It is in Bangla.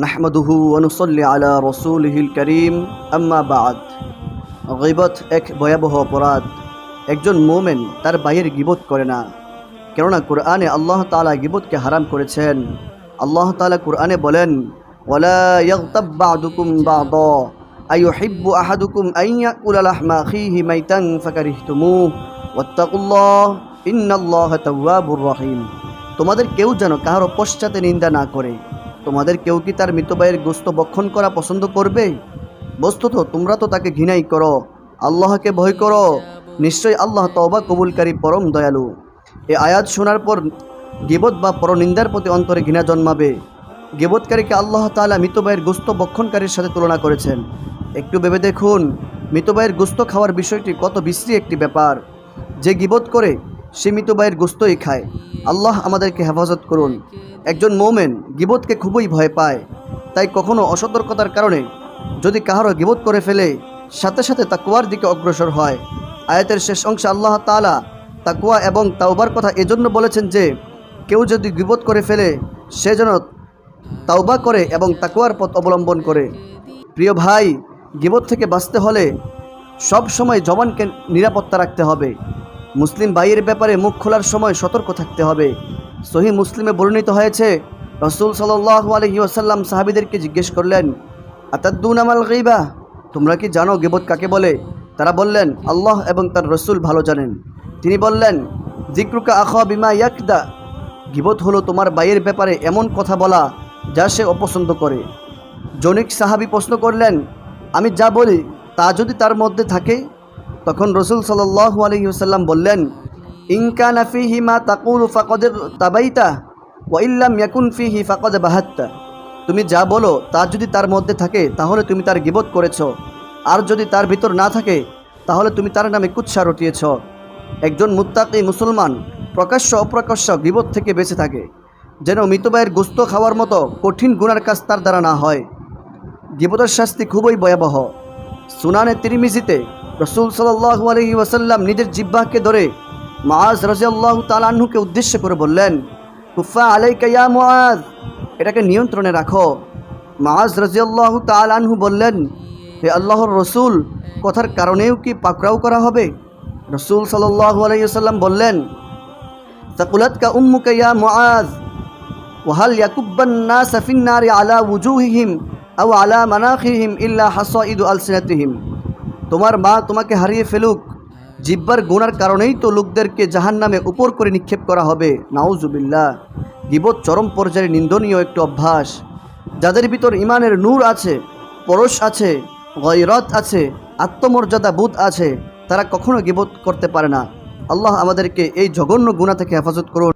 নাহমাদুহু ওয়া নুসাল্লি আলা রাসূলিহিল কারীম আম্মা বা'দ। গীবত এক ভয়াবহ অপরাধ। একজন মুমিন তার ভাইয়ের গীবত করে না, কেননা কুরআনে আল্লাহ তাআলা গীবতকে হারাম করেছেন। আল্লাহ তাআলা কুরআনে বলেন, ওয়ালা ইয়াগতাব বা'দুকুম বা'দা আইয়ুহিব্বু আহাদুকুম আন ইয়াকুলা লাহমা আখিহি মাইতান ফাকারিহতুমুহু ওয়াত্তাকুল্লাহ ইন্নাল্লাহা তাওয়াবুর রহিম। তোমাদের কেউ যেন কাহার পশ্চাতে নিন্দা না করে। তোমাদের কেউ কি তার মৃত ভাইয়ের গোশত ভক্ষণ করা পছন্দ করবে? বস্তুত তোমরা তো তাকে ঘৃণাই করো। আল্লাহকে ভয় করো, নিশ্চয়ই আল্লাহ তওবা কবুলকারী পরম দয়ালু। এই আয়াত শোনার পর গীবত বা পরনিন্দার প্রতি অন্তরে ঘৃণা জন্মাবে। গীবতকারীকে আল্লাহ তাআলা মৃত ভাইয়ের গোশত ভক্ষণকারীর সাথে তুলনা করেছেন। একটু ভেবে দেখুন, মৃত ভাইয়ের গোশত খাওয়ার বিষয়টি কত বিশ্রী একটি ব্যাপার। যে গীবত করে সে মৃত ভাইয়ের গোশতই খায়। আল্লাহ আমাদেরকে হেফাজত করুন। একজন মুমিন গীবতকে খুবই ভয় পায়, তাই কখনো অসতর্কতার কারণে যদি কাহারও গীবত করে ফেলে, সাথে সাথে তাকওয়ার দিকে অগ্রসর হয়। আয়াতের শেষ অংশে আল্লাহ তাআলা তাকওয়া এবং তাওবার কথা এজন্য বলেছেন যে কেউ যদি গীবত করে ফেলে সে যেন তাওবা করে এবং তাকওয়ার পথ অবলম্বন করে। প্রিয় ভাই, গীবত থেকে বাঁচতে হলে সব সময় জবানকে নিরাপত্তা রাখতে হবে। মুসলিম ভাইয়ের ব্যাপারে মুখ খোলার সময় সতর্ক থাকতে হবে। সহিহ মুসলিমে বর্ণিত হয়েছে, রাসূল সাল্লাল্লাহু আলাইহি ওয়াসাল্লাম সাহাবীদেরকে জিজ্ঞেস করলেন, আতাদুনা মাল গীবা, তোমরা কি জানো গীবত কাকে বলে? তারা বললেন, আল্লাহ এবং তার রাসূল ভালো জানেন। তিনি বললেন, যিকরুকা আখা বিমা ইয়াকদা, গীবত হলো তোমার ভাইয়ের ব্যাপারে এমন কথা বলা যা সে অপছন্দ করে। জনৈক সাহাবী প্রশ্ন করলেন, আমি যা বলি তা যদি তার মধ্যে থাকে? তখন রাসূল সাল্লাল্লাহু আলাইহি ওয়াসাল্লাম বললেন, ইন কানা ফীহি মা তাকুলু ফাকাদ তাবাইতা ওয়া ইল্লাম ইয়াকুন ফীহি ফাকাদ বাহাত্তা। তুমি যা বলো তা যদি তার মধ্যে থাকে তাহলে তুমি তার গীবত করেছ, আর যদি তার ভিতর না থাকে তাহলে তুমি তার নামে কুৎসা রটিয়েছ। একজন মুত্তাকি মুসলমান প্রকাশ্য অপ্রকাশ্য গীবত থেকে বেঁচে থাকে, যেন মৃত ভাইয়ের গোশত খাওয়ার মতো কঠিন গুনার কাজ তার দ্বারা না হয়। গীবতের শাস্তি খুবই ভয়াবহ। সুনানে তিরমিজিতে রাসূল সাল্লাল্লাহু আলাইহি ওয়াসাল্লাম নিজের জিহ্বাকে ধরে মুআজ রাদিয়াল্লাহু তাআলা আনহুকে উদ্দেশ্য করে বললেন, কুফা আলাইকা ইয়া মুআজ, এটাকে নিয়ন্ত্রণে রাখো। মুআজ রাদিয়াল্লাহু তাআলা আনহু বললেন, হে আল্লাহর রাসূল, কথার কারণেও কি পাকড়াও করা হবে? রাসূল সাল্লাল্লাহু আলাইহি ওয়াসাল্লাম বললেন, সাকুলাতকা উম্মুকা ইয়া মুআজ ওয়া হাল ইয়াকুব্বান নাস ফিন নারি আলা ওয়ুজুহিহিম আও আলা মানাখিহিম ইল্লা হাসাইদু আলসিনাতিহিম। তোমার মা তোমাকে হারিয়ে ফেলুক, জিহ্বার গুনার কারণেই তো লোকদেরকে জাহান্নামে উপর করে নিক্ষেপ করা হবে। নাউজুবিল্লাহ। গীবত চরম পর্যায়ে নিন্দনীয় একটি অভ্যাস। যাদের ভিতর ঈমানের নূর আছে, পরশ আছে, গয়রত আছে, আত্মমর্যাদা বোধ আছে, তারা কখনো গীবত করতে পারে না। আল্লাহ আমাদেরকে এই জঘন্য গুনাহ থেকে হেফাজত করুন।